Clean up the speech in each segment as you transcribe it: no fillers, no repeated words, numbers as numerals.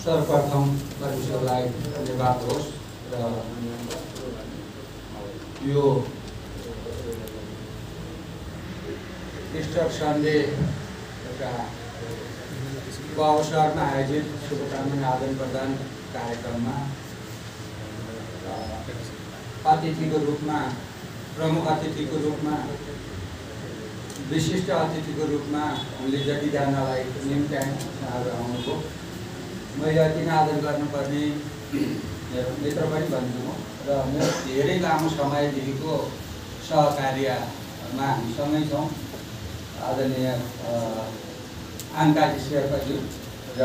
सर्वप्रथम परमेश्वरलाई धन्यवाद होस् र यो ईस्टर सन्डे एउटा अवसरमा आयोजित शुभकामना आदान प्रदान कार्यक्रममा अतिथिको रूपमा प्रमुख अतिथिको रूपमा विशिष्ट अतिथिको रूपमा हामीले जतिजनालाई निम्त्यायौँ उहाँहरू आउनुभयो। मैले अति नै आदर गर्नुपर्ने मित्र पनि भन्छु म र म धेरै लामो समयदेखिको सहकार्यमा हामी सँगै छौँ। आदरणीय आङ्काजी शेर्पाज्यू र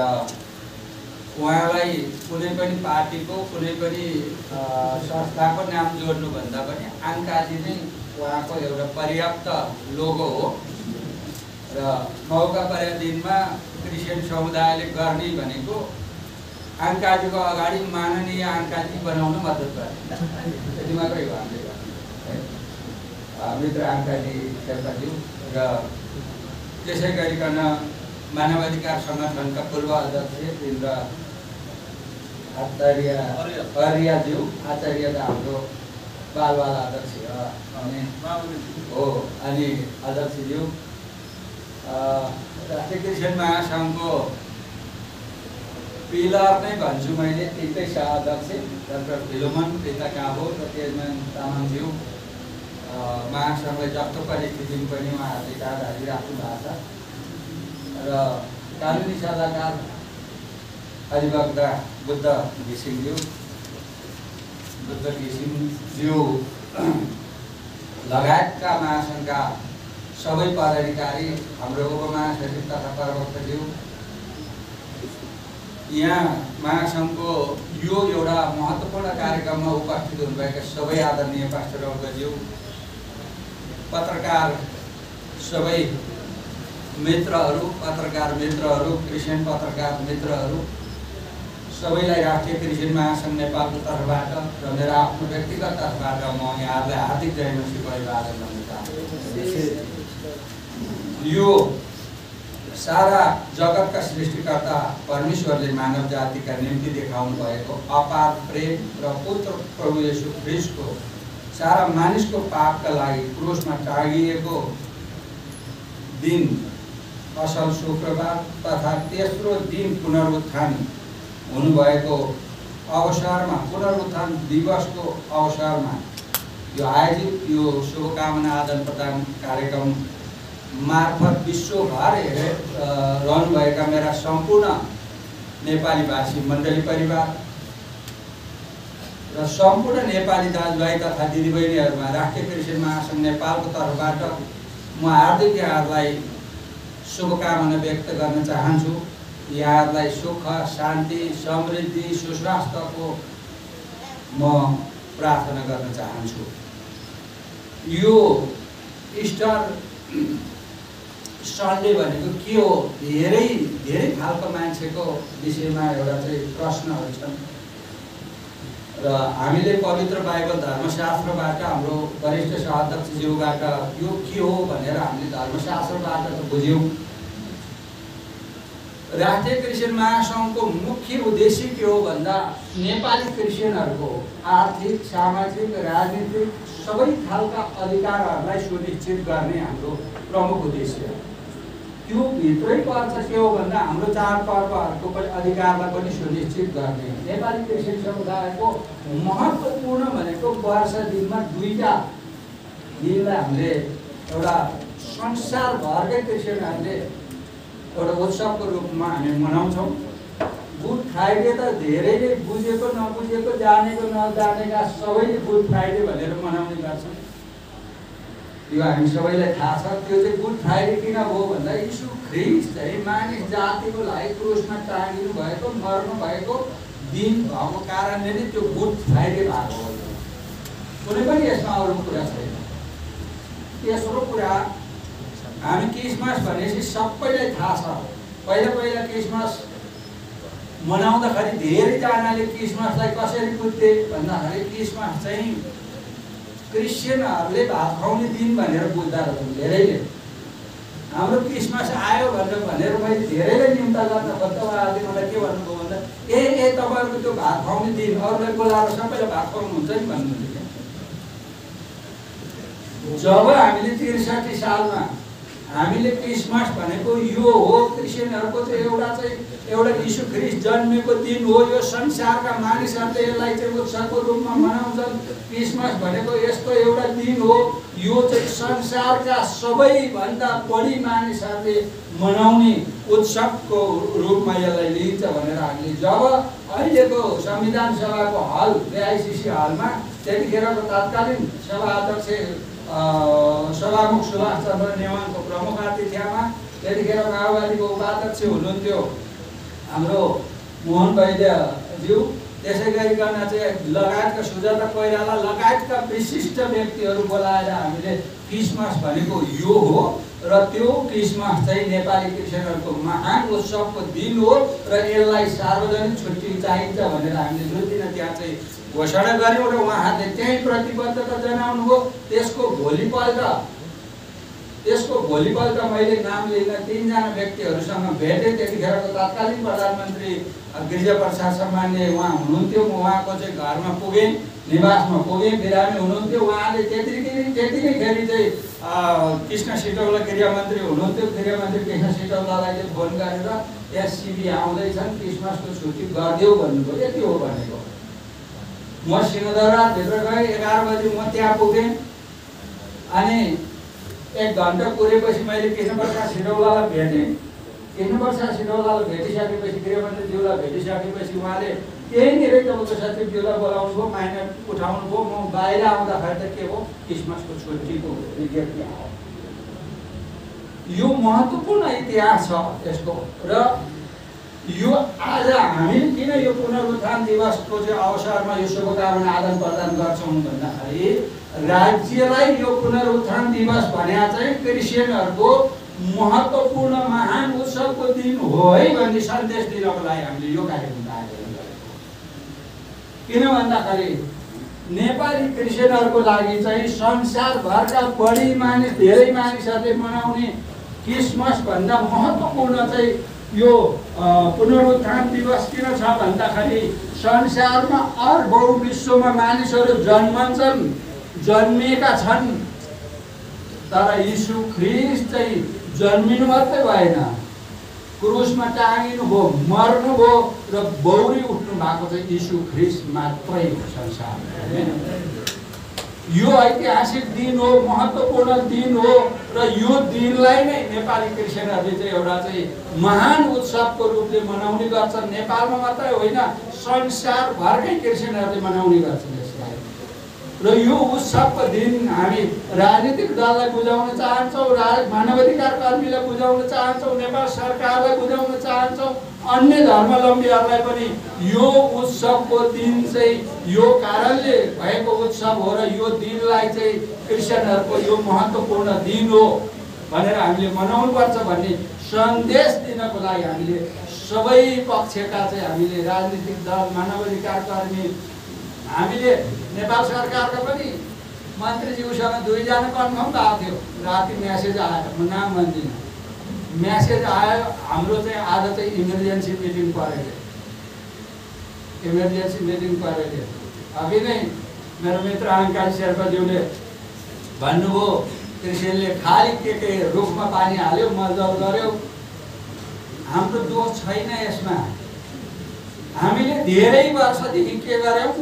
उहाँलाई कुनै पनि पार्टीको कुनै पनि संस्थाको नाम जोड्नुभन्दा पनि आङ्काजी नै उहाँको एउटा पर्याप्त लोगो हो र मौका परेको दिनमा क्रिस्चियन समुदायले गर्ने भनेको आङ्काजीको अगाडि माननीय आङ्काजी बनाउन मद्दत गर्ने त्यति मात्रै हो हामीले गर्ने मित्र आङ्काजी शेर्पाज्यू र त्यसै गरिकन मानवाधिकार सङ्गठनका पूर्व अध्यक्ष इन्द्र आचार्यज्यू आचार्य त हाम्रो बालवाला अध्यक्ष हो अनि अध्यक्षज्यू राष्ट्रिय क्रिस्चियन महासङ्घको पिलर नै भन्छु मैले तिनकै सह अध्यक्ष डाक्टर फिलोमन पिता काबो र तेजमान तामाङज्यू महासङ्घले जस्तो परिस्थितिमा पनि उहाँहरूले कार्य हालिराख्नु भएको छ र कानुनी सल्लाहकार अधिवक्ता बुद्ध घिसिङज्यू लगायतका महासङ्घका सबै पदाधिकारी हाम्रो उपमहासचिव तथा प्रवक्ताज्यू यहाँ महासङ्घको यो एउटा महत्त्वपूर्ण कार्यक्रममा उपस्थित हुनुभएका सबै आदरणीय पास्टरज्यू पत्रकार सबै मित्रहरू पत्रकार मित्रहरू क्रिस्चियन पत्रकार मित्रहरू सबैलाई राष्ट्रिय क्रिस्चियन महासङ्घ नेपालको तर्फबाट र मेरो आफ्नो व्यक्तिगत तर्फबाट म यहाँहरूलाई हार्दिक जयमसी अभिवादन गर्न चाहन्छु। यो सारा जगतका सृष्टिकर्ता परमेश्वरले मानव जातिका निम्ति देखाउनु भएको अपार प्रेम र पुत्र प्रभु येशू ख्रीष्टको सारा मानिसको पापका लागि क्रुसमा टाँगिएको दिन असल शुक्रबार तथा तेस्रो दिन पुनरुत्थान हुनुभएको अवसरमा पुनरुत्थान दिवसको अवसरमा यो आयोजित यो शुभकामना आदान प्रदान कार्यक्रम मार्फत विश्वभर रहनुभएका मेरा सम्पूर्ण नेपाली भाषी मण्डली परिवार र सम्पूर्ण नेपाली दाजुभाइ तथा दिदीबहिनीहरूमा राष्ट्रिय क्रिस्चियन महासङ्घ नेपालको तर्फबाट म हार्दिक यहाँहरूलाई शुभकामना व्यक्त गर्न चाहन्छु। यहाँहरूलाई सुख शान्ति समृद्धि सुस्वास्थ्यको म प्रार्थना गर्न चाहन्छु। यो इस्टर सन्डे भनेको के हो धेरै धेरै खालको मान्छेको विषयमा एउटा चाहिँ प्रश्नहरू छन् र हामीले पवित्र बाइबल धर्मशास्त्रबाट हाम्रो वरिष्ठ सहाध्यक्षज्यूबाट यो के हो भनेर हामीले धर्मशास्त्रबाट त बुझ्यौँ। राष्ट्रिय क्रिस्चियन महासङ्घको मुख्य उद्देश्य के हो भन्दा नेपाली क्रिस्चियनहरूको आर्थिक सामाजिक राजनीतिक सबै खालका अधिकारहरूलाई सुनिश्चित गर्ने हाम्रो प्रमुख उद्देश्य हो। त्यो भित्रै पर्छ के हो भन्दा हाम्रो चाडपर्वहरूको पनि अधिकारलाई पनि सुनिश्चित गर्ने। नेपाली क्रिस्चियन समुदायको महत्त्वपूर्ण भनेको वर्ष दिनमा दुईटा दिनलाई हामीले एउटा संसारभरकै क्रिस्चियनहरूले एउटा उत्सवको रूपमा हामी मनाउँछौँ। गुड फ्राइडे त धेरैले बुझेको नबुझेको जानेको नजानेका सबैले गुड फ्राइडे भनेर मनाउने गर्छन्। यो हामी सबैलाई थाहा छ। त्यो चाहिँ गुड फ्राइडे किन हो भन्दा यीशु ख्रीष्ट चाहिँ मानिस जातिको लागि क्रुसमा टाँगिनु भएको मर्नु भएको दिन भएको कारणले नै त्यो गुड फ्राइडे भएको हो। कुनै पनि यसमा अरू कुरा छैन। तेस्रो कुरा हामी क्रिसमस भनेपछि सबैलाई थाहा छ। पहिला पहिला क्रिसमस मनाउँदाखेरि धेरैजनाले क्रिसमसलाई कसरी बुझ्थे भन्दाखेरि क्रिसमस चाहिँ क्रिस्चियनहरूले भात खुवाउने दिन भनेर बुझ्दा रहेछन् धेरैले। हाम्रो क्रिसमस आयो भनेर मैले धेरैले निम्ता गर्न खोज्दा उहाँहरूले मलाई के भन्नुभयो भन्दा ए तपाईँहरूको त्यो भात खुवाउने दिन अरूलाई बोलाएर सबैले भात खुवाउनुहुन्छ नि भन्नुहुन्थ्यो। जब हामीले ६३ सालमा हामीले क्रिसमस भनेको यो हो, क्रिस्चियनहरूको चाहिँ एउटा यीशु ख्रीष्ट जन्मेको दिन हो, यो संसारका मानिसहरूले यसलाई चाहिँ उत्सवको रूपमा मनाउँछन्। क्रिसमस भनेको यस्तो एउटा दिन हो, यो चाहिँ संसारका सबैभन्दा बढी मानिसहरूले मनाउने उत्सवको रूपमा यसलाई लिइन्छ भनेर हामीले जब अहिलेको संविधान सभाको हल एआइसिसी हलमा त्यतिखेरको तत्कालीन सभा अध्यक्ष सभामुख सुभाष चन्द्र नेवाङको प्रमुख आतिथ्यमा त्यतिखेर माओवादीको उपाध्यक्ष हुनुहुन्थ्यो हाम्रो मोहन वैद्यज्यू, त्यसै गरिकन चाहिँ लगायतका सुजाता कोइराला लगायतका विशिष्ट व्यक्तिहरू बोलाएर हामीले क्रिसमस भनेको यो हो र त्यो क्रिसमस चाहिँ नेपाली क्रिस्चियनहरूको महान उत्सवको दिन हो र यसलाई सार्वजनिक छुट्टी चाहिन्छ भनेर हामीले जुन दिन त्यहाँ चाहिँ घोषणा गर्यौँ र उहाँहरूले त्यही प्रतिबद्धता जनाउनु हो। त्यसको भोलिपल्ट मैले नाम लिन 3 जना व्यक्तिहरूसँग भेटेँ। त्यतिखेरको तत्कालीन प्रधानमन्त्री गिरिजाप्रसाद सम्मानले उहाँ हुनुहुन्थ्यो, म उहाँको चाहिँ घरमा पुगेँ, निवासमा पुगेँ, बिरामी हुनुहुन्थ्यो। उहाँले त्यतिकैखेरि चाहिँ कृष्ण सिटौला गृहमन्त्री हुनुहुन्थ्यो, गृहमन्त्री कृष्ण सिटौलालाई चाहिँ फोन गरेर एससिबी आउँदैछन्, क्रिसमसको छुट्टी गरिदेऊ भन्नुभयो। यति हो भनेको। म सिंहदरबारभित्र गएँ, 11 बजी म त्यहाँ पुगेँ अनि 1 घन्टा पुगेपछि मैले कृष्णप्रसाद सिटौलालाई भेटेँ। कृष्णप्रसाद सिटौलालाई भेटिसकेपछि, गृहमन्त्रीज्यूलाई भेटिसकेपछि उहाँले त्यहीँनिरै तपाईँको सचिवज्यूलाई बोलाउनु भयो, माइना उठाउनु भयो। म बाहिर आउँदाखेरि त के हो, क्रिसमसको छुट्टीको विज्ञप्ति आयो। यो महत्त्वपूर्ण इतिहास छ यसको। र यो आज हामीले किन यो पुनरुत्थान दिवसको चाहिँ अवसरमा यो शुभकामना आदान प्रदान गर्छौँ भन्दाखेरि राज्यलाई यो पुनरुत्थान दिवस भने चाहिँ क्रिस्चियनहरूको महत्त्वपूर्ण महान उत्सवको दिन हो है भन्ने सन्देश दिनको लागि हामीले यो कार्यक्रम आयोजन गरेको। किन भन्दाखेरि नेपाली क्रिस्चियनहरूको लागि चाहिँ संसारभरका धेरै मानिसहरूले मनाउने क्रिसमस भन्दा महत्त्वपूर्ण चाहिँ यो पुनरुत्थान दिवस किन छ भन्दाखेरि संसारमा अर्बौं विश्वमा मानिसहरू जन्मिएका छन्, तर यीशु ख्रीष्ट चाहिँ जन्मिनु मात्रै भएन, क्रुसमा टाँगिनु भयो, मर्नु भयो र बौरी उठ्नु भएको चाहिँ यीशु ख्रीष्ट मात्रै हो संसारमा। यो ऐतिहासिक दिन हो, महत्त्वपूर्ण दिन हो र यो दिनलाई नै नेपाली क्रिस्चियनहरूले चाहिँ एउटा चाहिँ महान उत्सवको रूपले मनाउने गर्छन्। नेपालमा मात्रै होइन, संसारभरकै क्रिस्चियनहरूले मनाउने गर्छन् यसलाई। र यो उत्सवको दिन हामी राजनीतिक दललाई बुझाउन चाहन्छौँ, मानवाधिकार कर्मीलाई बुझाउन चाहन्छौँ, नेपाल सरकारलाई बुझाउन चाहन्छौँ, अन्य धर्मावलम्बीहरूलाई पनि यो उत्सवको दिन चाहिँ यो कारणले भएको उत्सव हो र यो दिनलाई चाहिँ क्रिस्चियनहरूको यो महत्त्वपूर्ण दिन हो भनेर हामीले मनाउनुपर्छ भन्ने सन्देश दिनको लागि हामीले सबै पक्षका चाहिँ हामीले राजनीतिक दल, मानवाधिकार कर्मी, हामीले नेपाल सरकारका पनि मन्त्रीज्यूसँग 2 जना कन्फर्म भएको थियो। राति म्यासेज आयो, म नाम भन्दिनँ, म्यासेज आयो हाम्रो चाहिँ आज चाहिँ इमर्जेन्सी मिटिङ परेको थियो। अघि नै मेरो मित्र अङ्काल शेर्पाज्यूले भन्नुभयो क्रिस्चियनले खालि के रुखमा पानी हाल्यो, मलजल गर्यो, हाम्रो दोष छैन यसमा। हामीले धेरै वर्षदेखि के गर्यौँ,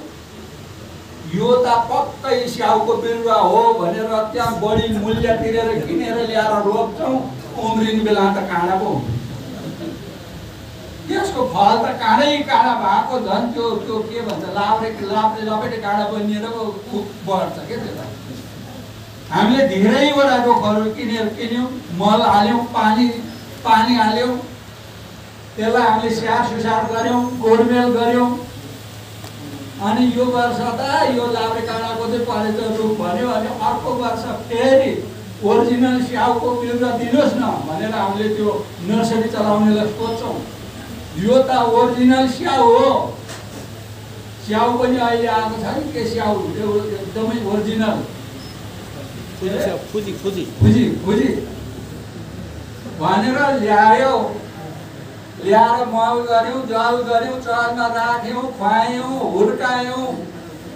यो त पक्कै स्याउको बिरुवा हो भनेर त्यहाँ बढी मूल्य तिरेर किनेर ल्याएर रोप्छौँ, उम्रिने बेला त काँडा पो त्यसको फल त काँडै काँडा भएको, झन् त्यो के भन्छ लाप्रे लपेटे काँडा बनिएर खुब बढ्छ के त्यो। हामीले धेरैवटा रुखहरू किन्यौँ, मल हाल्यौँ, पानी हाल्यौँ, त्यसलाई हामीले स्याहार सुसार गऱ्यौँ, गोडमेल गऱ्यौँ। अनि यो वर्ष त यो लाभ्रे काँडाको चाहिँ परेछ रुख भन्यो भने अर्को वर्ष फेरि ओरिजिनल स्याउको बिरुवा दिनुहोस् न भनेर हामीले त्यो नर्सरी चलाउनेलाई सोध्छौँ। यो त ओरिजिनल स्याउ हो, स्याउ पनि अहिले आएको छ नि के स्याउ एकदमै ओरिजिनल फुजी भनेर ल्याएर मल गऱ्यौँ, जल गऱ्यौँ, चलमा राख्यौँ, खुवायौँ, हुर्कायौँ,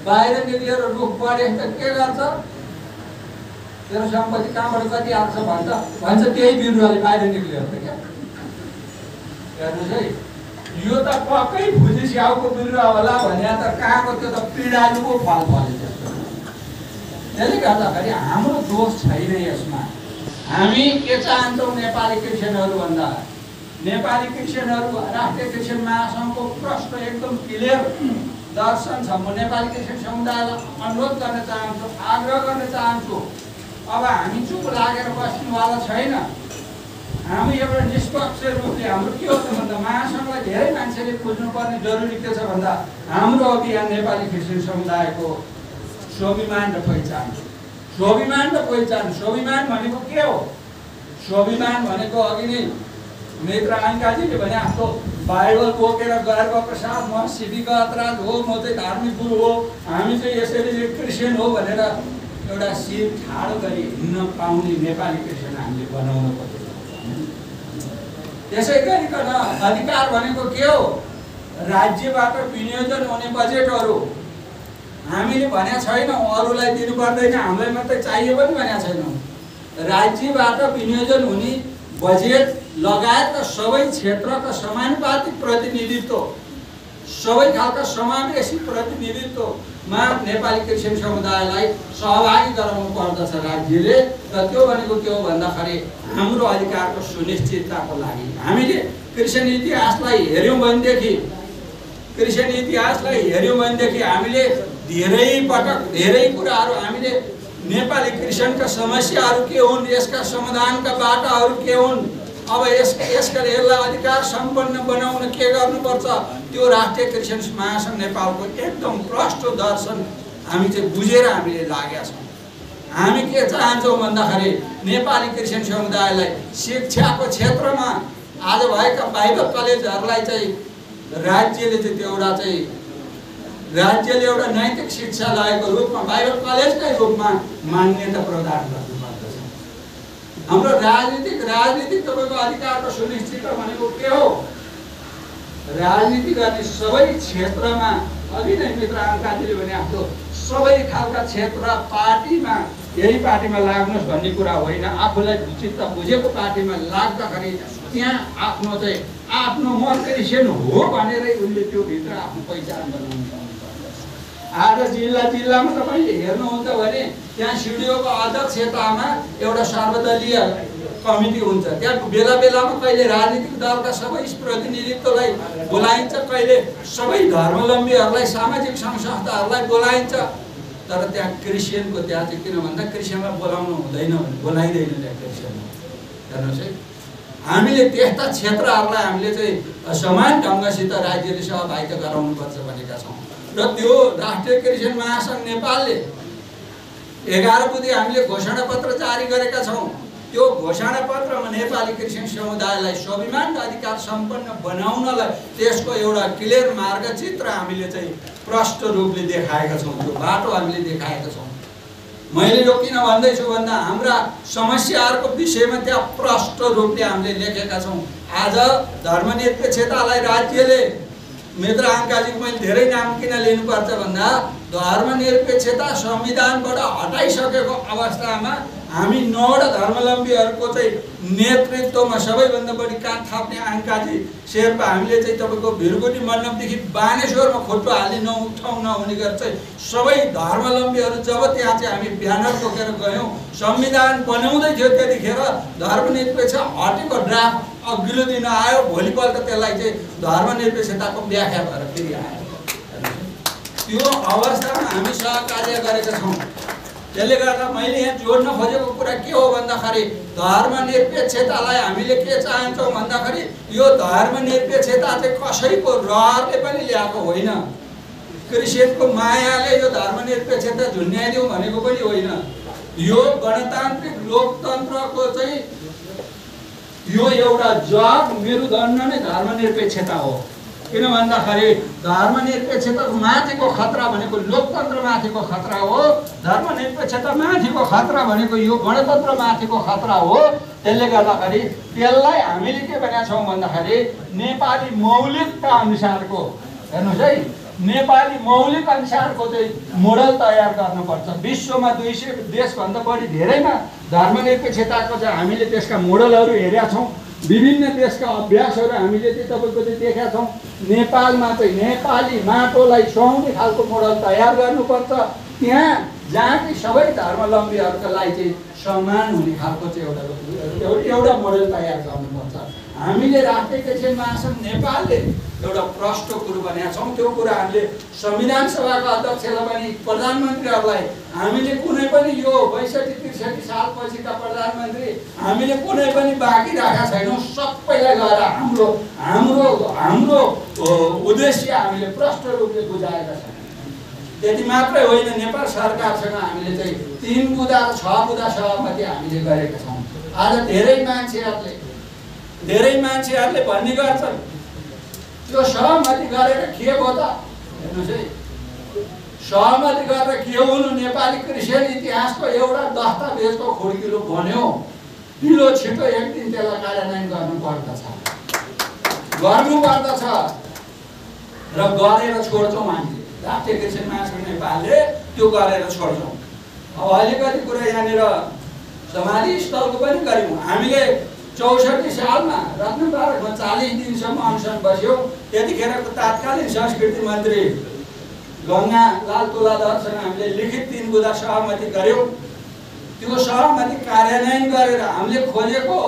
बाहिर निक्लेर रुख बढे त के गर्छ? तेरो सम्पत्ति कहाँबाट कति आउँछ भन्छ त्यही बिरुवाले बाहिर निक्लेर त क्या। हेर्नुहोस् है, यो त पक्कै फुजी स्याउको बिरुवा होला भने त कहाँको त्यो त पिँडालुको फल फल्छ। त्यसले गर्दाखेरि हाम्रो दोष छैन यसमा। हामी के चाहन्छौँ नेपाली क्रिस्चियनहरू भन्दा? नेपाली क्रिस्चियनहरू राष्ट्रिय क्रिस्चियन महासङ्घको प्रश्न एकदम क्लियर दर्शन छ। म नेपाली क्रिस्चियन समुदायलाई अनुरोध गर्न चाहन्छु, आग्रह गर्न चाहन्छु, अब हामी चुप लागेर बस्नुवाला छैन। हामी एउटा निष्पक्ष रूपले हाम्रो के हो त भन्दा महासङ्घलाई धेरै मान्छेले बुझ्नुपर्ने जरुरी के छ भन्दा हाम्रो अभियान नेपाली क्रिस्चियन समुदायको स्वाभिमान र पहिचान। स्वाभिमान र पहिचान। स्वाभिमान भनेको के हो? स्वाभिमान भनेको अघि नै मित्र आङ्काजीले भने आफ्नो बाइबल बोकेर गएर गएको साथ म सिपीका अपराध हो, म चाहिँ धार्मिक गुरु हो, हामी चाहिँ यसरी क्रिस्चियन हो भनेर एउटा शिर ठाडो गरी हिँड्न पाउने नेपाली क्रिस्चियन हामीले बनाउनु पर्छ। त्यसै गरिकन अधिकार भनेको के हो? राज्यबाट विनियोजन हुने बजेटहरू हामीले भनेको छैनौँ अरूलाई दिनु पर्दैन, हामीलाई मात्रै चाहियो पनि भनेको छैनौँ। राज्यबाट विनियोजन हुने बजेट लगायतका सबै क्षेत्रका समानुपातिक प्रतिनिधित्व, सबै खालका समावेशी प्रतिनिधित्वमा नेपाली क्रिस्चियन समुदायलाई सहभागी गराउनु पर्दछ राज्यले। र त्यो भनेको के हो भन्दाखेरि हाम्रो अधिकारको सुनिश्चितताको लागि हामीले क्रिस्चियन इतिहासलाई हेऱ्यौँ भनेदेखि हामीले धेरै पटक धेरै कुराहरू हामीले नेपाली क्रिस्चियनका समस्याहरू के हुन्, यसका समाधानका बाटाहरू के हुन्, अब यसका यसलाई अधिकार सम्पन्न बनाउन के गर्नुपर्छ, त्यो राष्ट्रिय क्रिस्चियन महासङ्घ नेपालको एकदम प्रष्ट दर्शन हामी चाहिँ बुझेर हामीले लागेका छौँ। हामी के चाहन्छौँ भन्दाखेरि नेपाली क्रिस्चियन समुदायलाई शिक्षाको क्षेत्रमा आज भएका बाइबल कलेजहरूलाई चाहिँ राज्यले एउटा नैतिक शिक्षालयको रूपमा बाइबल कलेजकै रूपमा मान्यता प्रदान गर्नुपर्दछ। हाम्रो राजनीतिक तपाईँको अधिकारको सुनिश्चित भनेको के हो? राजनीति गर्ने सबै क्षेत्रमा अघि नै मित्र आङ्काजीले भने आफ्नो सबै खालका क्षेत्र पार्टीमा यही पार्टीमा लाग्नुहोस् भन्ने कुरा होइन। आफूलाई चित्त बुझेको पार्टीमा लाग्दाखेरि त्यहाँ आफ्नो म क्रिस्चियन हो भनेरै उनले त्यो भित्र आफ्नो पहिचान बनाउनु पर्छ। आज जिल्लामा तपाईँले हेर्नुहुन्छ भने त्यहाँ सिडिओको अध्यक्षतामा एउटा सर्वदलीय कमिटी हुन्छ। त्यहाँ बेलामा कहिले राजनीतिक दलका सबै प्रतिनिधित्वलाई बोलाइन्छ, कहिले सबै धर्मावलम्बीहरूलाई, सामाजिक संस्थाहरूलाई बोलाइन्छ। तर त्यहाँ क्रिस्चियनको त्यहाँ चाहिँ किन भन्दा क्रिस्चियनलाई बोलाउनु हुँदैन, बोलाइँदैन त्यहाँ क्रिस्चियन। हेर्नुहोस् है, हामीले त्यस्ता क्षेत्रहरूलाई हामीले चाहिँ समान ढङ्गसित राज्यले सहभागिता गराउनुपर्छ भनेका छौँ। र त्यो राष्ट्रिय क्रिस्चियन महासङ्घ नेपालले 11 बुधे हामीले घोषणापत्र जारी गरेका छौँ। त्यो घोषणापत्रमा नेपाली क्रिस्चियन समुदायलाई स्वाभिमान र अधिकार सम्पन्न बनाउनलाई त्यसको एउटा क्लियर मार्गचित्र हामीले चाहिँ प्रष्ट रूपले देखाएका छौँ। त्यो बाटो हामीले देखाएका छौँ। मैले यो किन भन्दैछु भन्दा हाम्रा समस्याहरूको विषयमा त्यहाँ प्रष्ट रूपले हामीले लेखेका छौँ। आज धर्मनिरपेक्षतालाई राज्यले मित्र आङ्काजीको मैले धेरै नाम किन लिनुपर्छ भन्दा धर्मनिरपेक्षता संविधानबाट हटाइसकेको अवस्थामा हामी 9वटा धर्मावलम्बीहरूको चाहिँ नेतृत्वमा सबैभन्दा बढी काठ थाप्ने आङ्काजी शेर्पा हामीले चाहिँ तपाईँको भिरगुटी मण्डपदेखि बानेश्वरमा खुट्टो हाल्ने ठाउँ नहुने गरी चाहिँ सबै धर्मावलम्बीहरू जब त्यहाँ चाहिँ हामी ब्यानर बोकेर गयौँ, संविधान बनाउँदै थियो त्यतिखेर धर्मनिरपेक्ष हटेको ड्राफ्ट अघिल्लो दिन आयो, भोलिपल्ट त्यसलाई चाहिँ धर्मनिरपेक्षताको व्याख्या भएर फेरि आयो। त्यो अवस्थामा हामी सहकार्य गरेका छौँ। त्यसले गर्दा मैले यहाँ जोड्न खोजेको कुरा के हो भन्दाखेरि धर्मनिरपेक्षतालाई हामीले के चाहन्छौँ भन्दाखेरि यो धर्मनिरपेक्षता चाहिँ कसैको रहरले पनि ल्याएको होइन, क्रिस्चियनको मायाले यो धर्मनिरपेक्षता झुन्याइदिउँ भनेको पनि होइन। यो गणतान्त्रिक लोकतन्त्रको चाहिँ यो एउटा जग मेरुदण्ड नै धर्मनिरपेक्षता हो। किन भन्दाखेरि धर्मनिरपेक्षता माथिको खतरा भनेको लोकतन्त्रमाथिको खतरा हो, धर्मनिरपेक्षता माथिको खतरा भनेको यो गणतन्त्र माथिको खतरा हो। त्यसले गर्दाखेरि त्यसलाई हामीले के भनेका छौँ भन्दाखेरि नेपाली मौलिकता अनुसारको, हेर्नुहोस् है, नेपाली मौलिक अनुसारको चाहिँ मोडल तयार गर्नुपर्छ। विश्वमा 200 देशभन्दा बढी धेरैमा धर्मनिरपेक्षताको चाहिँ हामीले त्यसका मोडलहरू हेरेका छौँ। विभिन्न देशका अभ्यासहरू हामीले चाहिँ तपाईँको चाहिँ देखेका छौँ। नेपालमा चाहिँ नेपाली माटोलाई सुहाउने खालको मोडल तयार गर्नुपर्छ। त्यहाँ जहाँ कि सबै धर्मावलम्बीहरूका लागि चाहिँ समान हुने खालको चाहिँ एउटा मोडल तयार गर्नुपर्छ। हामीले राष्ट्रिय कृषि महासङ्घ नेपालले एउटा प्रष्ट कुरो भनेका छौँ। त्यो कुरा हामीले संविधान सभाका अध्यक्षलाई पनि प्रधानमन्त्रीहरूलाई हामीले कुनै पनि यो 62-63 सालपछिका प्रधानमन्त्री हामीले कुनै पनि बाँकी राखेका छैनौँ। सबैलाई गएर हाम्रो हाम्रो उद्देश्य हामीले प्रष्ट रूपले बुझाएका छौँ। त्यति मात्रै होइन, नेपाल सरकारसँग हामीले चाहिँ 3 बुँदा र 6 बुँदा सहमति हामीले गरेका छौँ। आज धेरै मान्छेहरूले भन्ने गर्छन् त्यो सहमति गरेर के हो त? हेर्नुहोस् है, सहमति गरेर के हुनु? नेपाली क्रिस्चियन इतिहासको एउटा दस्तावेजको खुड्किलो बन्यो। ढिलो छिटो एक दिन त्यसलाई कार्यान्वयन गर्नुपर्दछ र गरेर छोड्छौँ हामीले। राष्ट्रिय कृषि महासङ्घ नेपालले त्यो गरेर छोड्छौँ। अब अलिकति कुरा यहाँनिर समाधि स्थलको पनि गऱ्यौँ हामीले। 64 सालमा रत्नपार्कमा 40 दिनसम्म अनसन बस्यौँ। त्यतिखेरको तात्कालीन संस्कृति मन्त्री गङ्गालाल तुलाधरसँग हामीले लिखित 3 बुँदा सहमति गऱ्यौँ। त्यो सहमति कार्यान्वयन गरेर हामीले खोजेको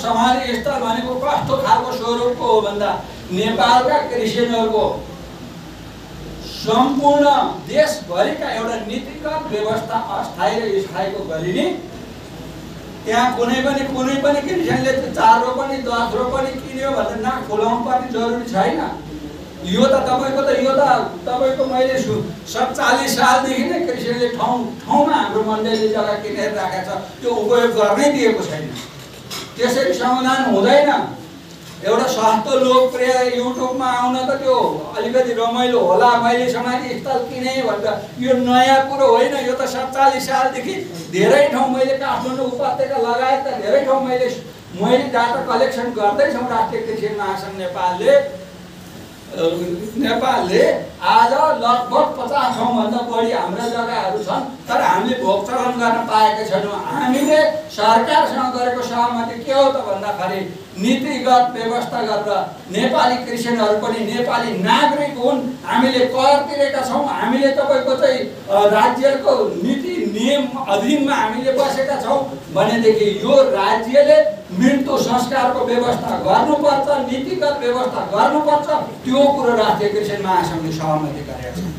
समाधि स्थल भनेको कस्तो खालको स्वरूपको हो भन्दा नेपालका क्रिस्चियनहरूको सम्पूर्ण देशभरिका एउटा नीतिगत व्यवस्था अस्थायी र स्थायीको गरिने। त्यहाँ कुनै पनि क्रिस्चियनले 4 रोपनी 10 रोपनी किन्यो भनेर नाक फुलाउनु पर्ने जरुरी छैन। यो त तपाईँको मैले 40 सालदेखि नै क्रिस्चियनले ठाउँमा हाम्रो मण्डलीले जग्गा किनेर राखेको छ, त्यो उपयोग गर्नै दिएको छैन। त्यसरी समाधान हुँदैन। एउटा सस्तो लोकप्रिय युट्युबमा आउन त त्यो अलिकति रमाइलो होला, मैले समाधि स्थल किने भनेर, यो नयाँ कुरो होइन। यो त 47 सालदेखि धेरै ठाउँ मैले काठमाडौँ उपत्यका लगायत धेरै ठाउँ मैले डाटा कलेक्सन गर्दैछौँ। राष्ट्रिय कृषि महासङ्घ नेपालले आज लगभग 50 ठाउँभन्दा बढी हाम्रा जग्गाहरू छन्, तर हामीले भोग चलन गर्न पाएका छैनौँ। हामीले सरकारसँग गरेको सहमति के हो त भन्दाखेरि नीतिगत व्यवस्था गरेर नेपाली क्रिस्चियनहरू पनि नेपाली नागरिक हुन्। हामीले कर तिरेका छौँ। हामीले तपाईँको चाहिँ राज्यको नीति नियम अधीनमा हामीले बसेका छौँ भनेदेखि यो राज्यले मृत्यु संस्कारको व्यवस्था गर्नुपर्छ, नीतिगत व्यवस्था गर्नुपर्छ। त्यो कुरो राष्ट्रिय क्रिस्चियन महासङ्घले सहमति गरेका छन्।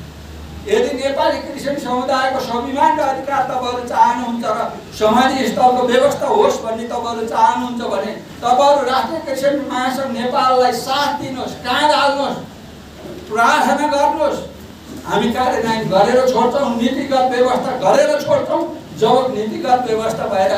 यदि नेपाली क्रिस्चियन समुदायको स्वाभिमान र अधिकार तपाईँहरू चाहनुहुन्छ र समाधि स्थलको व्यवस्था होस् भन्ने तपाईँहरू चाहनुहुन्छ भने तपाईँहरू राष्ट्रिय क्रिस्चियन महासङ्घ नेपाललाई साथ दिनुहोस्, काँध हाल्नुहोस्, प्रार्थना गर्नुहोस्। हामी कार्यान्वयन गरेर छोड्छौँ, नीतिगत व्यवस्था गरेर छोड्छौँ। जब नीतिगत व्यवस्था भएर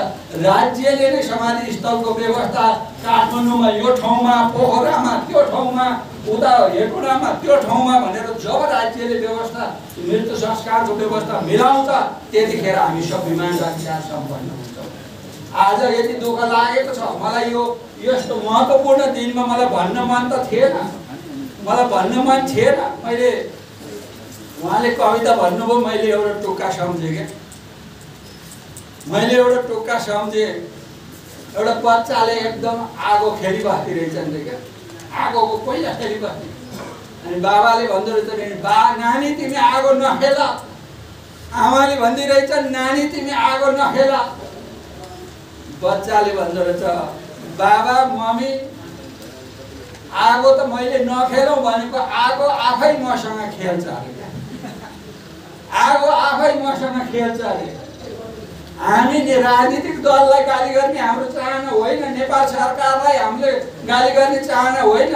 राज्यले नै समाधि स्थलको व्यवस्था काठमाडौँमा यो ठाउँमा, पोखरामा त्यो ठाउँमा, उता हेटौडामा त्यो ठाउँमा भनेर जब राज्यले व्यवस्था मृत्यु संस्कारको व्यवस्था मिलाउँछ त्यतिखेर हामी स्वाभिमान र अधिकार सम्पन्न हुन्छौँ। आज यति दुःख लागेको छ मलाई। यो यस्तो महत्त्वपूर्ण दिनमा मलाई भन्न मन त थिएन, मैले उहाँले कविता भन्नुभयो, मैले एउटा टुक्का सम्झेँ क्या। एउटा बच्चाले एकदम आगो खेलिबस्ती रहेछन् क्या, आगोको पहिला खेलिबस्ती। अनि बाबाले भन्दो रहेछ, नानी तिमी आगो नखेल। आमाले भनिदिरहेछन्, नानी तिमी आगो नखेल। बच्चाले भन्दो रहेछ, बाबा मम्मी आगो त मैले नखेलौँ भनेको आगो आफै मसँग खेल्छ अरे। आगो आफै मसँग खेल्छ अरे। हामी राजनीतिक दललाई गाली गर्ने हाम्रो चाहना होइन, नेपाल सरकारलाई हामीले गाली गर्ने चाहना होइन।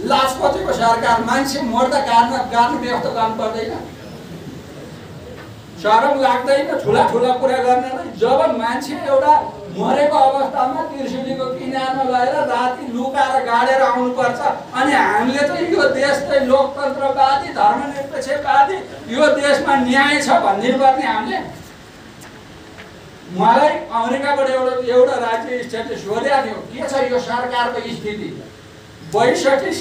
लाजपतिको सरकार मान्छे मर्दा गाड्ने व्यवस्था गर्नु पर्दैन। शरम लाग्दैन ठुला ठुला कुरा गर्नलाई। जब मान्छे एउटा मरेको अवस्थामा त्रिशुलीको किनारमा लगेर राति लुकाएर गाडेर आउनुपर्छ अनि हामीले चाहिँ यो देश चाहिँ लोकतन्त्रवादी धर्मनिरपेक्षवादी यो देशमा न्याय छ भनिदिनु पर्ने हामीले। मलाई अमेरिकाबाट एउटा राज्य स्टेटले सोधेको थियो के छ यो सरकारको स्थिति। 62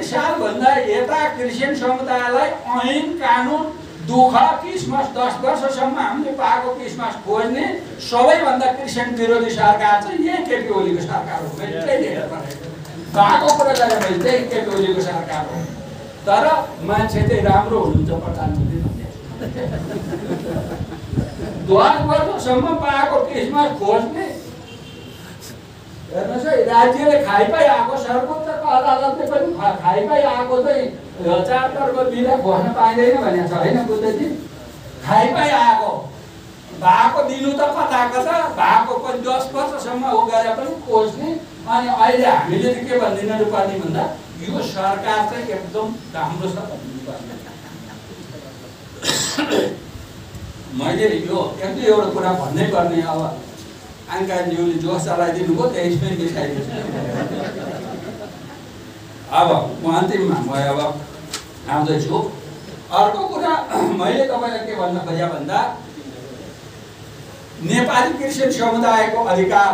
सालभन्दा यता क्रिस्चियन समुदायलाई ऐन कानुन दुःख क्रिसमस 10 वर्षसम्म हामीले पाएको क्रिसमस खोज्ने सबैभन्दा क्रिस्चियन विरोधी सरकार चाहिँ यही केपी ओलीको सरकार हो। मैले त्यही देखेर पाएको कुरा गरेर मैले त्यही केपी ओलीको सरकार हो। तर मान्छे चाहिँ राम्रो हुनुहुन्छ प्रधानमन्त्री भन्ने 10 वर्षसम्म पाएको क्रिसमस खोज्ने। हेर्नुहोस् है राज्यले खाइपाइ आएको सर्वोच्चको अदालतले पनि खाइपाइ आएको चाहिँ 4 तर्क बिना खोज्न पाइँदैन भनेको छ होइन बुद्धजी। खाइपाइ आएको भएको दिनु त कता भएको पनि 10 वर्षसम्म उ गरे पनि खोज्ने। अनि अहिले हामीले चाहिँ के भनिदिनु पर्ने भन्दा यो सरकार चाहिँ एकदम राम्रो छ भन्नु पर्ने। मैले यो एउटा कुरा भन्नै पर्ने। अब आङ्काज्यूले जोस चलाइदिनु भयो त्यसमै मिसाइदिन्छु। अब म अन्तिममा म अब आउँदैछु। अर्को कुरा मैले तपाईँलाई के भन्न खोजेँ भन्दा नेपाली क्रिस्चियन समुदायको अधिकार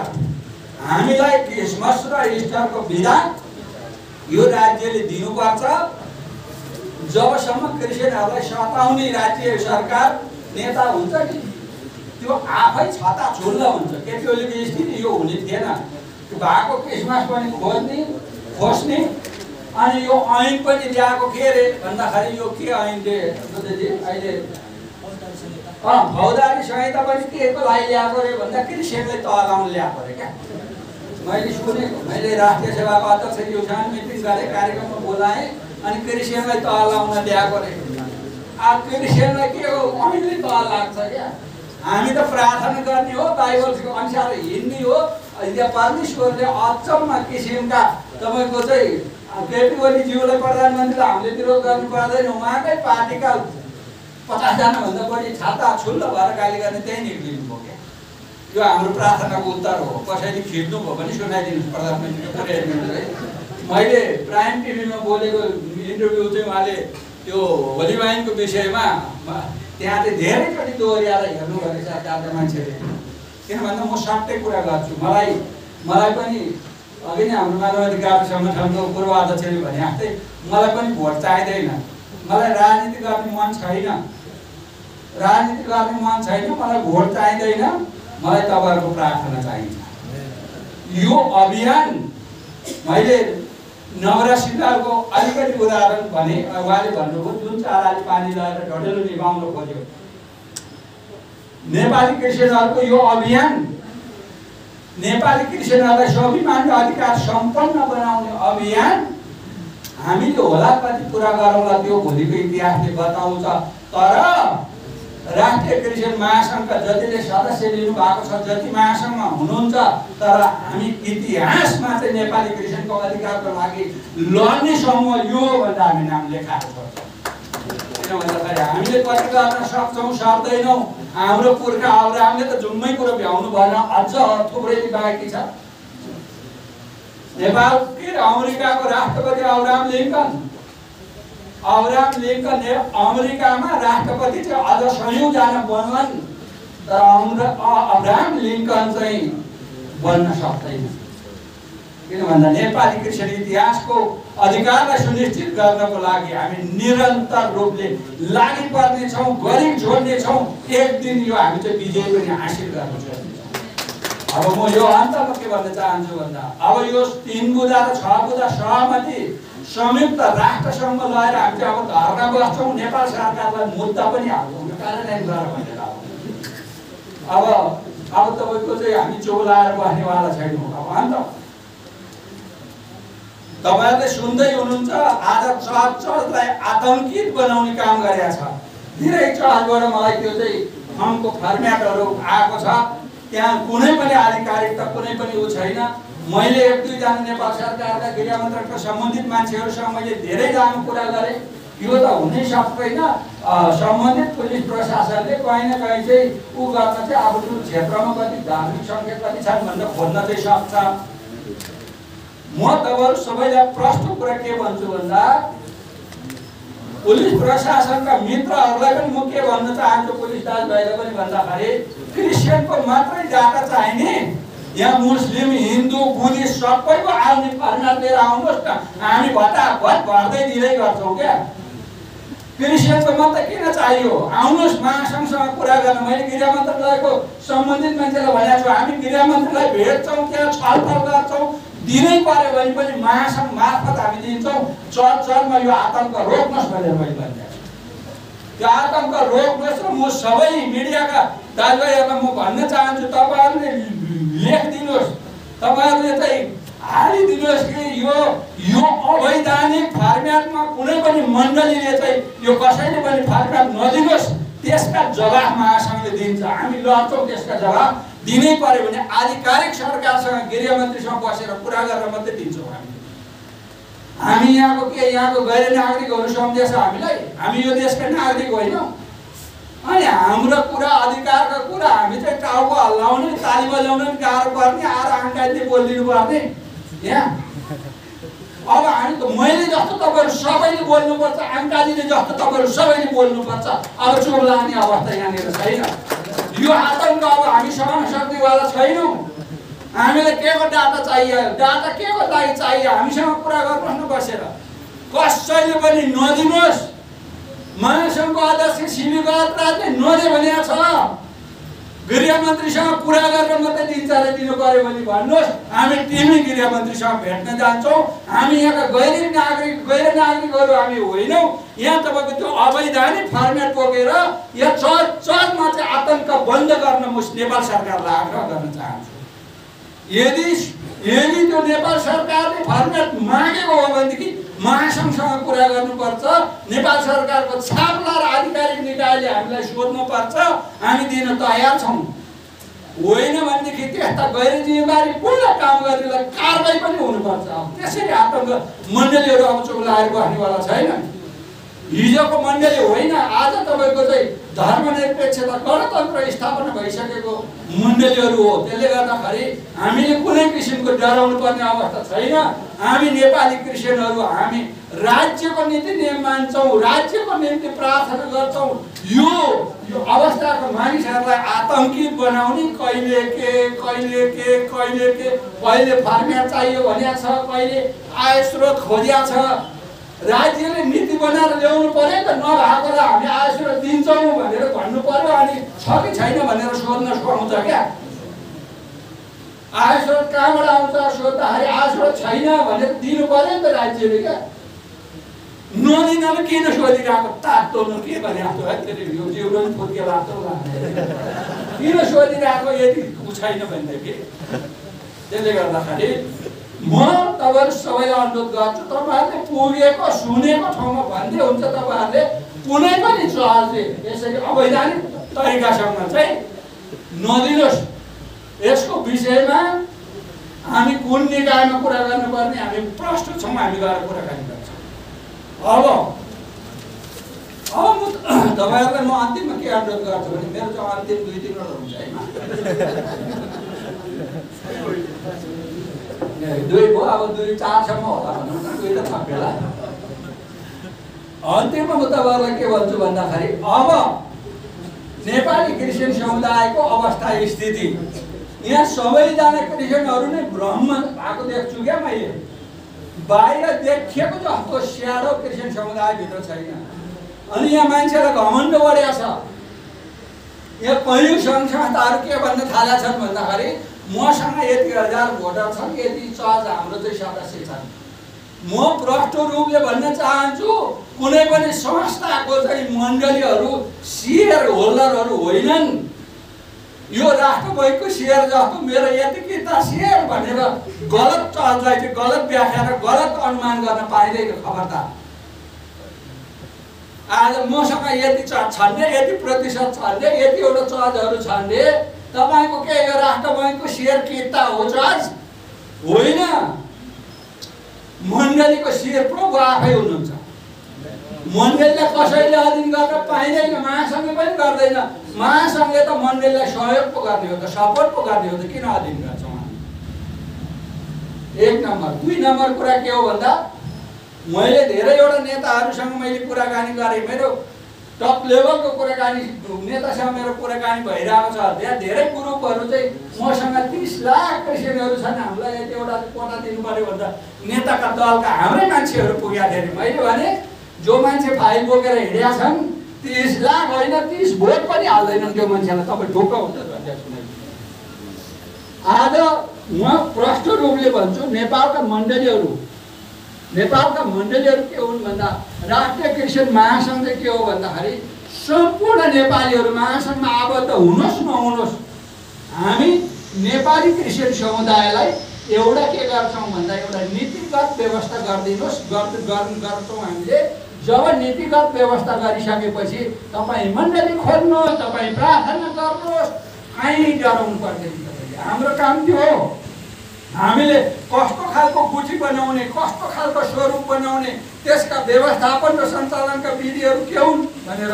हामीलाई क्रिसमस र इस्टरको बिदा यो राज्यले दिनुपर्छ। जबसम्म क्रिस्चियनहरूलाई सताउने राज्य सरकार नेता हुन्छ नि त्यो आफै छता झुल्ल हुन्छ। केपी ओलीको स्थिति यो हुने थिएन। भएको क्रिसमस पनि खोज्ने अनि यो ऐन पनि ल्याएको के रे भन्दाखेरि यो के ऐनले बुद्धजी अहिले फौजदारी संहिता पनि के को लागि ल्याएको रे भन्दा क्रिस्चियनलाई तलाउन ल्याएको रे क्या। मैले सुनेको मैले राष्ट्रिय सेवाको अध्यक्ष युसान मिटिङ गरेँ कार्यक्रममा बोलाएँ अनि क्रिस्चियनलाई तलाउन ल्याएको रे। अब क्रिस्चियनलाई के हो ऐनले तल लाग्छ क्या। हामी त प्रार्थना गर्ने हो बाइबलको अनुसार हिँड्ने हो। यहाँ परमेश्वरले अचम्म किसिमका तपाईँको चाहिँ केपी ओलीज्यूलाई प्रधानमन्त्रीलाई हामीले विरोध गर्नु पर्दैन। उहाँकै पार्टीका 50 जनाभन्दा बढी छाता छुल्ल भएर गाली गर्ने त्यही निक्लिनु भयो क्या। यो हाम्रो प्रार्थनाको उत्तर हो। कसैले खिच्नु भयो भने सुनाइदिनुहोस् प्रधानमन्त्रीको पुर्याइदिनुहोस् है। मैले प्राइम टिभीमा बोलेको इन्टरभ्यू चाहिँ उहाँले त्यो होली वाइनको विषयमा त्यहाँ चाहिँ धेरैचोटि दोहोऱ्याएर हेर्नु भनेको छ चारजना मान्छेले। किन भन्दा म सट्टै कुरा गर्छु। मलाई पनि अघि नै हाम्रो मानवाधिकार सङ्गठनको पूर्व अध्यक्षले भने जस्तै मलाई पनि भोट चाहिँदैन। मलाई राजनीति गर्ने मन छैन। मलाई भोट चाहिँदैन। मलाई तपाईँहरूको प्रार्थना चाहिन्छ। यो अभियान मैले नवरा सिंगालको अलिकति उदाहरण भने उहाँले भन्नुभयो जुन चाराले पानी लगाएर ढडेलो निभाउन खोज्यो। नेपाली क्रिस्चियनहरूको यो अभियान नेपाली क्रिस्चियनहरूलाई स्वाभिमान र अधिकार सम्पन्न बनाउने अभियान हामीले होला कति कुरा गरौँला त्यो भोलिको इतिहासले बताउँछ। तर राष्ट्रिय क्रिस्चियन महासङ्घका जतिले सदस्य लिनु भएको छ जति महासङ्घमा हुनुहुन्छ तर हामी इतिहासमा चाहिँ नेपाली क्रिस्चियनको अधिकारको लागि लड्ने समूह यो भनेर हामी नाम लेखाएको छ। किन भन्दाखेरि हामीले कति गर्न सक्छौँ सक्दैनौँ। हाम्रो पुर्खा अब्राहमले त जुम्मै कुरो भ्याउनु भएन। अझ थुप्रै बाँकी छ। नेपाल के अमेरिकाको राष्ट्रपति अब्राहम लिङ्कन अमेरिकामा राष्ट्रपति चाहिँ अझ 100 जना बन्छन् तर अब्राहम लिङ्कन चाहिँ बन्न सक्दैन। किन भन्दा नेपाली क्रिस्चियन इतिहासको अधिकारलाई सुनिश्चित गर्नको लागि हामी निरन्तर रूपले लागि पर्नेछौँ। गरिब छोड्नेछौँ। एक दिन यो हामी चाहिँ विजय पनि हासिल गर्नेछौँ। अब म यो अन्तमा के भन्न चाहन्छु भन्दा अब यो 3 बुँदा र 6 बुँदा सहमति संयुक्त राष्ट्रसम्म लगेर हामी चाहिँ अब धर्ना बस्छौँ। नेपाल सरकारलाई मुद्दा पनि हाल्छौँ कार्यान्वयन गर भनेर। अब तपाईँको चाहिँ हामी चौलाएर बस्नेवाला छैनौँ। अब अन्त तपाईँहरूले सुन्दै हुनुहुन्छ आज चर्चलाई आतङ्कित बनाउने काम गरेका छ। धेरै चर्चबाट मलाई त्यो चाहिँ फर्मको फर्म्याटहरू आएको छ। त्यहाँ कुनै पनि आधिकारिकता कुनै पनि उ छैन। मैले 1-2 जना नेपाल सरकारका गृह मन्त्रालयका सम्बन्धित मान्छेहरूसँग मैले धेरै जना कुरा गरेँ। यो त हुनै सक्दैन। सम्बन्धित पुलिस प्रशासनले कहीँ न कहीँ चाहिँ उ गर्न चाहिँ आफ्नो क्षेत्रमा कति धार्मिक सङ्केत कति छन् भनेर खोज्न चाहिँ सक्छ। म तपाईँहरू सबैलाई प्रश्न कुरा के भन्छु भन्दा पुलिस प्रशासनका मित्रहरूलाई पनि म के भन्न चाहन्छु, पुलिस दाजुभाइलाई पनि भन्दाखेरि क्रिस्चियनको मात्रै डाटा चाहिने, यहाँ मुस्लिम हिन्दू बुद्धिस्ट सबैको आउने फर्मेट लिएर आउनुहोस् न, हामी भटाभट भर्दै दिँदै गर्छौँ क्या। क्रिस्चियनको मात्रै किन चाहियो? आउनुहोस् महासङ्घसँग कुरा गर्न। मैले गृह मन्त्रालयको सम्बन्धित मान्छेलाई भनेको छु, हामी गृह मन्त्रीलाई भेट्छौँ, त्यहाँ छलफल गर्छौँ, दिनै पर्यो भने पनि महासङ्घ मार्फत हामी दिन्छौँ। चर्चमा यो आतङ्क रोक्नुहोस् भनेर मैले भनेको छु। त्यो आतङ्क रोक्नुहोस्। र म सबै मिडियाका दाजुभाइहरूलाई म भन्न चाहन्छु, तपाईँहरूले लेखिदिनुहोस्, तपाईँहरूले चाहिँ हालिदिनुहोस् कि यो अवैधानिक फर्मेटमा कुनै पनि मण्डलीले चाहिँ यो कसैले पनि फर्मेट नदिनुहोस्, त्यसका जवाफ महासङ्घले दिन्छ। हामी लड्छौँ, त्यसका जवाफ दिनै पर्यो भने आधिकारिक सरकारसँग गृहमन्त्रीसँग बसेर कुरा गरेर मात्रै दिन्छौँ। हामी यहाँको के यहाँको गैर नागरिकहरू सम्झेछ हामीलाई? हामी यो देशका नागरिक होइनौँ। अनि हाम्रो कुरा अधिकारका कुरा हामी चाहिँ टाउको हल्लाउने ताली बजाउने गाह्रो पर्ने, आएर आङ्काले बोलिदिनु पर्ने यहाँ। अब हामी त मैले जस्तो तपाईँहरू सबैले बोल्नुपर्छ, आङ्कालीले जस्तो तपाईँहरू सबैले बोल्नुपर्छ। अब चोर लाग्ने अवस्था यहाँनिर छैन। यो आतङ्क अब हामी सहन सक्नेवाला छैनौँ। हामीलाई के को डाटा चाहियो? डाटा के को लागि चाहियो? हामीसँग कुरा गर्नुहोस् न बसेर। कसैले पनि नदिनुहोस्। महासङ्घको अध्यक्ष सिबी गजराजले नदे भनेको छ, गृहमन्त्रीसँग कुरा गरेर मात्रै दिन्छ अरे दिनु पर्यो भने भन्नुहोस्। हामी टिमी गृहमन्त्रीसँग भेट्न जान्छौँ। हामी यहाँका गैर नागरिकहरू हामी होइनौँ। यहाँ तपाईँको त्यो अवैधानिक फर्मेट बोकेर यहाँ चर्चमा चाहिँ आतङ्क बन्द गर्न म नेपाल सरकारलाई आग्रह गर्न चाहन्छु। यदि त्यो नेपाल सरकारले फर्मेट मागेको हो भनेदेखि महासङ्घसँग कुरा गर्नुपर्छ। नेपाल सरकारको छापला र आधिकारिक निकायले हामीलाई सोध्नुपर्छ। हामी दिन तयार छौँ। होइन भनेदेखि त्यस्ता गैर जिम्मेवारीपूर्ण काम गर्नेलाई कारबाही पनि हुनुपर्छ। त्यसरी आतङ्क मण्डलीहरू अब चुप लागेर बस्नेवाला छैन। हिजोको मण्डली होइन, आज तपाईँको चाहिँ धर्मनिरपेक्षता गणतन्त्र स्थापना भइसकेको मण्डलीहरू हो। त्यसले गर्दाखेरि हामीले कुनै किसिमको डराउनु पर्ने अवस्था छैन। हामी नेपाली क्रिस्चियनहरू हामी राज्यको नीति नियम मान्छौँ, राज्यको निम्ति प्रार्थना गर्छौँ। यो अवस्थाको मानिसहरूलाई आतङ्कित बनाउने कहिले फर्मेट चाहियो भनेको छ, कहिले आय स्रोत खोजिया छ। राज्यले नीति बनाएर ल्याउनु पर्यो त, नभएकोलाई हामी आय स्रोत दिन्छौँ भनेर भन्नु पर्यो। अनि छ कि छैन भनेर सोध्न पाउँछ क्या। आय स्रोत कहाँबाट आउँछ सोद्धाखेरि आय स्रोत छैन भनेर दिनु पर्यो नि त राज्यले क्या। नदिन किन सोधिरहेको? तातो न के भनेको है, यो जिउलो पनि फुर्के लाग्छ किन सोधिरहेको? यदि छैन भनेदेखि। त्यसले गर्दाखेरि म तपाईँहरू सबैलाई अनुरोध गर्छु, तपाईँहरूले पुगेको सुनेको ठाउँमा भन्दै हुन्छ तपाईँहरूले कुनै पनि चर्चले यसरी अवैधानिक तरिकासँग चाहिँ नदिनुहोस्। यसको विषयमा हामी कुन निकायमा कुरा गर्नुपर्ने हामी प्रष्ट छौँ। हामी गएर कुराकानी गर्छौँ। अब तपाईँहरूलाई म अन्तिममा के अनुरोध गर्छु भने मेरो चाहिँ अन्तिम 2-3 वटा हुन्छ है। 2 भयो, अब 2-4सम्म होला भनौँ न, 2 त थपेला। अन्तिममा म तपाईँहरूलाई के भन्छु भन्दाखेरि अब नेपाली क्रिस्चियन समुदायको अवस्था स्थिति, यहाँ सबैजना क्रिस्चियनहरू नै भ्रम भएको देख्छु क्या मैले। बाहिर देखिएको जस्तो स्याडो क्रिस्चियन समुदायभित्र छैन। अनि यहाँ मान्छेलाई घमण्ड बढेको छ। यहाँ कैयौँ सङ्घ संस्थाहरू के भन्न थालेका छन् भन्दाखेरि मसँग यति हजार भोटर छन्, यति चर्च हाम्रो चाहिँ सदस्य छन्। म प्रष्ट रूपले भन्न चाहन्छु, कुनै पनि संस्थाको चाहिँ मण्डलीहरू सेयर होल्डरहरू होइनन्। यो राष्ट्र बैङ्कको सेयर जस्तो मेरो यतिकै त सेयर भनेर गलत चर्चलाई चाहिँ गलत व्याख्या र गलत अनुमान गर्न पाइँदैन। खबरदार, आज मसँग यति चर्च छन्, यति प्रतिशत छन्, यतिवटा चर्चहरू छन्, तपाईँको के यो राष्ट्र बैङ्कको सेयर किता हो? चर्च होइन, मण्डलीको सेयर प्रभु आफै हुनुहुन्छ। मण्डलले कसैले अधीन गर्न पाइँदैन, महासङ्घले पनि गर्दैन। महासङ्घले त मण्डललाई सहयोग पो गर्ने हो त, सपोर्ट पो गर्ने हो त, किन अधीन गर्छौँ हामी? एक नम्बर। दुई नम्बर कुरा के हो भन्दा, मैले धेरैवटा नेताहरूसँग मैले कुराकानी गरेँ, मेरो टप लेभलको कुराकानी नेतासँग मेरो कुराकानी भइरहेको छ। त्यहाँ धेरै ग्रुपहरू चाहिँ मसँग 30 लाख पेसेन्टहरू छन्, हामीलाई यतिवटा कोटा दिनु पर्यो भन्दा नेताका दलका हाम्रै मान्छेहरू पुगेका थिए। मैले भने जो मान्छे फाइल बोकेर हिँडेका छन् 30 लाख होइन 30 भोट पनि हाल्दैनन् त्यो मान्छेलाई, तपाईँ ढोक्क हुन्छ भनेर सुने। आज म प्रष्ट रूपले भन्छु, नेपालका मण्डलीहरू के हुन् भन्दा, राष्ट्रिय क्रिस्चियन महासङ्घ चाहिँ के हो भन्दाखेरि सम्पूर्ण नेपालीहरू महासङ्घमा आबद्ध हुनुहोस् नहुनुहोस्, हामी नेपाली क्रिस्चियन समुदायलाई एउटा के गर्छौँ भन्दा एउटा नीतिगत व्यवस्था गरिदिनुहोस्, गर्छौँ हामीले। जब नीतिगत व्यवस्था गरिसकेपछि तपाईँ मण्डली खोल्नुहोस्, तपाईँ प्रार्थना गर्नुहोस्, कहीँ डराउनु पर्दैन। हाम्रो काम त्यो हो। हामीले कस्तो खालको गुठी बनाउने, कस्तो खालको स्वरूप बनाउने, त्यसका व्यवस्थापन र सञ्चालनका विधिहरू के हुन् भनेर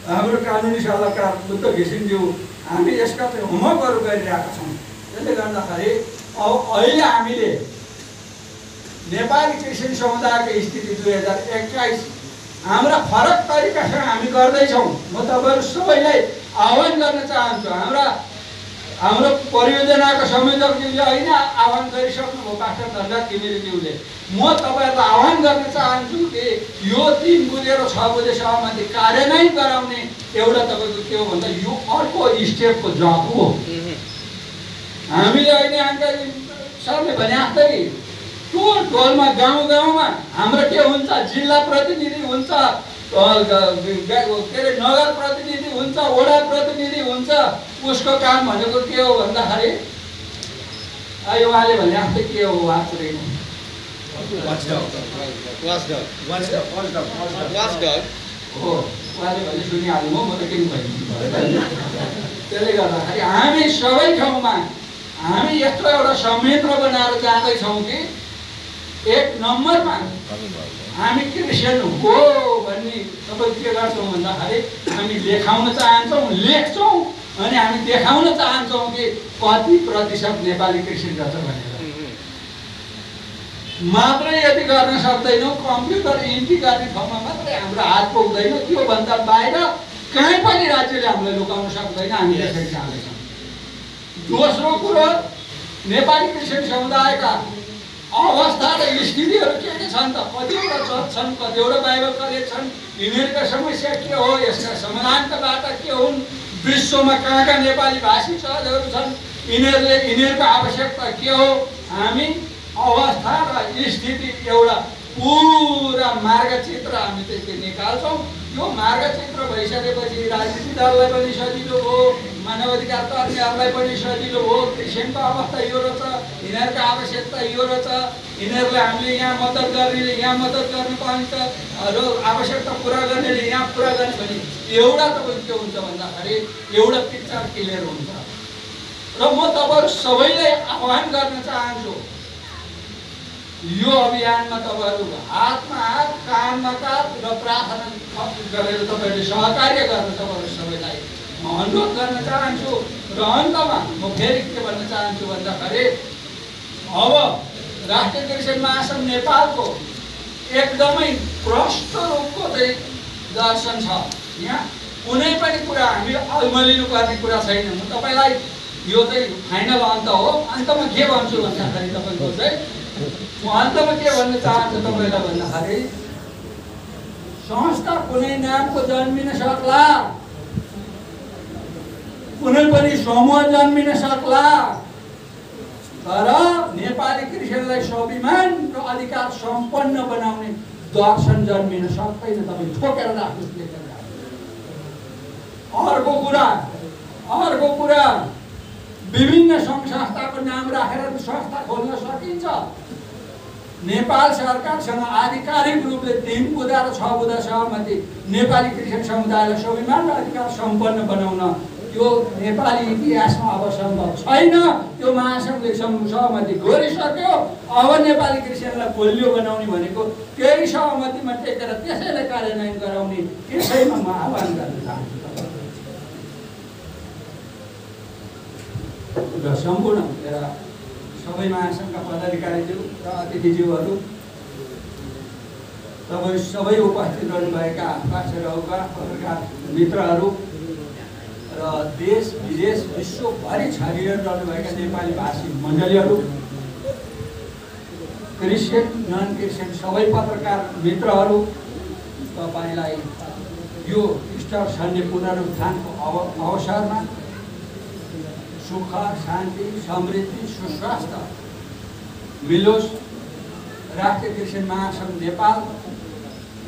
हाम्रो कानुनी सल्लाहकार बुद्ध घिसिङज्यू हामी यसका चाहिँ होमवर्कहरू गरिरहेका छौँ। त्यसले गर्दाखेरि अब अहिले हामीले नेपाली क्रिस्चियन समुदायको स्थिति 2021 हाम्रा फरक तरिकासँग हामी गर्दैछौँ। म तपाईँहरू सबैलाई आह्वान गर्न चाहन्छु। हाम्रो परियोजनाको संयोजकज्यूले होइन आह्वान गरिसक्नुभयो पास्टर धनराज घिमिरेज्यूले। म तपाईँहरूलाई आह्वान गर्न चाहन्छु कि यो 3 बुँदे र 6 बुँदे सहमति कार्यान्वयन गराउने एउटा तपाईँको के हो भन्दा यो अर्को स्टेपको जब हो। हामीले अहिले हामीलाई सरले भने जस्तै टोलमा गाउँमा हाम्रो के हुन्छ, जिल्ला प्रतिनिधि हुन्छ, के अरे नगर प्रतिनिधि हुन्छ, वडा प्रतिनिधि हुन्छ। उसको काम भनेको के हो भन्दाखेरि अहिले उहाँले भने जस्तै के हो हो उहाँले भने सुनिहाल्नु म त केही भइदिनु। त्यसले गर्दाखेरि हामी सबै ठाउँमा हामी यस्तो एउटा संयन्त्र बनाएर जाँदैछौँ कि 1 नम्बरमा हामी क्रिस्चियन हो भन्ने तपाईँ के गर्छौँ भन्दाखेरि हामी लेखाउन चाहन्छौँ, लेख्छौँ अनि हामी देखाउन चाहन्छौँ कि कति प्रतिशत नेपाली क्रिस्चियन गर्छ भनेर। मात्रै यति गर्न सक्दैनौँ, कम्प्युटर इन्ट्री गर्ने ठाउँमा मात्रै हाम्रो हात पुग्दैन, त्योभन्दा बाहिर कहीँ पनि राज्यले हामीलाई लुकाउन सक्दैन। हामी यसरी जाँदैछौँ। दोस्रो कुरो, नेपाली क्रिस्चियन समुदायका अवस्था र स्थितिहरू के छन् त? कतिवटा चर्च छन्, कतिवटा बाइबल कलेज छन्, यिनीहरूका समस्या के हो, यसका समाधानका बाटा के हुन्, विश्वमा कहाँ नेपाली भाषी चर्चहरू छन्, यिनीहरूको आवश्यकता के हो, हामी अवस्था र स्थिति एउटा पुरा मार्गचित्र हामी चाहिँ निकाल्छौँ। यो मार्गचित्र भइसकेपछि राजनीतिक दललाई पनि सजिलो हो, मानवाधिकार कर्मीहरूलाई पनि सजिलो हो। क्रिस्चियनको अवस्था यो रहेछ, यिनीहरूको आवश्यकता यो रहेछ, यिनीहरूलाई हामीले यहाँ मद्दत गर्नेले यहाँ मद्दत गर्नु पाइन्छ र आवश्यकता पुरा गर्नेले यहाँ पुरा गर्ने भने एउटा तपाईँको के हुन्छ भन्दाखेरि एउटा पिक्चर क्लियर हुन्छ। र म तपाईँहरू सबैलाई आह्वान गर्न चाहन्छु, यो अभियानमा तपाईँहरू हातमा हात, कानमा कान र प्रार्थना गरेर तपाईँहरूले सहकार्य गर्न तपाईँहरू सबैलाई म अनुरोध गर्न चाहन्छु। र अन्तमा म फेरि के भन्न चाहन्छु भन्दाखेरि अब राष्ट्रिय क्रिस्चियन महासङ्घ नेपालको एकदमै प्रष्ट रूपको चाहिँ दर्शन छ। यहाँ कुनै पनि कुरा हामी अल्मलिनु पर्ने कुरा छैन। म तपाईँलाई यो चाहिँ फाइनल अन्त हो। अन्तमा के भन्छु भन्दाखेरि तपाईँको चाहिँ म अन्तमा के भन्न चाहन्छु तपाईँलाई भन्दाखेरि संस्था कुनै नामको जन्मिन सक्ला, कुनै पनि समूह जन्मिन सक्ला, तर नेपाली क्रिस्चियनलाई स्वाभिमान र अधिकार सम्पन्न बनाउने दर्शन जन्मिन सक्दैन। तपाईँ ठोकेर राख्नुहोस्, लेखेर राख्नुहोस्। अर्को कुरा विभिन्न सङ्घ संस्थाको नाम राखेर संस्था खोल्न सकिन्छ। नेपाल सरकारसँग आधिकारिक रूपले 3 बुँदा र 6 बुँदा सहमति नेपाली क्रिस्चियन समुदायलाई स्वाभिमान र अधिकार सम्पन्न बनाउन त्यो नेपाली इतिहासमा अब सम्भव छैन। त्यो महासङ्घले सहमति गरिसक्यो। अब नेपाली क्रिस्चियनलाई पोलियो बनाउने भनेको त्यही सहमतिमा टेकेर त्यसैलाई कार्यान्वयन गराउने त्यसैमा म आह्वान गर्न चाहन्छु र सम्पूर्ण मेरा सबै महासङ्घका पदाधिकारीज्यू र अतिथिज्यूहरू, तपाईँ सबै उपस्थित रहनुभएका पाठशालाका पत्रकार मित्रहरू र देश विदेश विश्वभरि छरिएर रहनुभएका नेपाली भाषी मण्डलीहरू, क्रिस्चियन नन क्रिस्चियन सबै पत्रकार मित्रहरू, तपाईँलाई यो इस्टर सन्डे पुनरुत्थानको अवसरमा सुख, शान्ति, समृद्धि, सुस्वास्थ्य मिलोस्। राष्ट्रिय क्रिस्चियन महासङ्घ नेपाल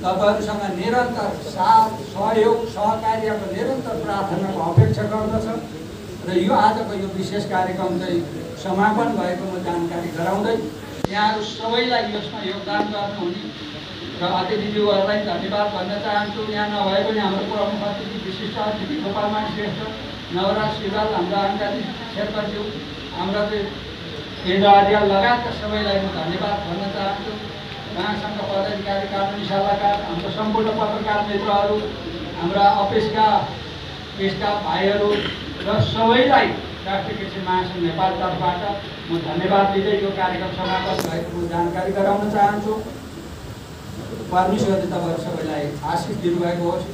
तपाईहरूसँग निरन्तर साथ, सहयोग, सहकार्यको निरन्तर प्रार्थनाको अपेक्षा गर्दछ र यो आजको यो विशेष कार्यक्रम चाहिँ समापन भएको म जानकारी गराउँदै यहाँहरू सबैलाई यसमा योगदान गर्नुहुने र अतिथिज्यूहरूलाई धन्यवाद भन्न चाहन्छु। यहाँ नभए पनि हाम्रो प्रमुख अतिथि विशिष्ट अतिथि गोपालमान श्रेष्ठ, नवराज श्रीवाल, हाम्रा अङ्काजी शेर्पाज्यू, हाम्रा केन्द्र आर्याल लगायतका सबैलाई म धन्यवाद भन्न चाहन्छु। महासङ्घका पदाधिकारी, कानुनी सल्लाहकार, हाम्रो सम्पूर्ण पत्रकार मित्रहरू, हाम्रा अफिसका स्टाफ भाइहरू र सबैलाई राष्ट्रिय क्रिस्चियन महासङ्घ नेपाल तर्फबाट म धन्यवाद दिँदै यो कार्यक्रम समापन भएको म जानकारी गराउन चाहन्छु। परमेश्वरले तपाईँहरू सबैलाई आशिष दिनुभएको होस्।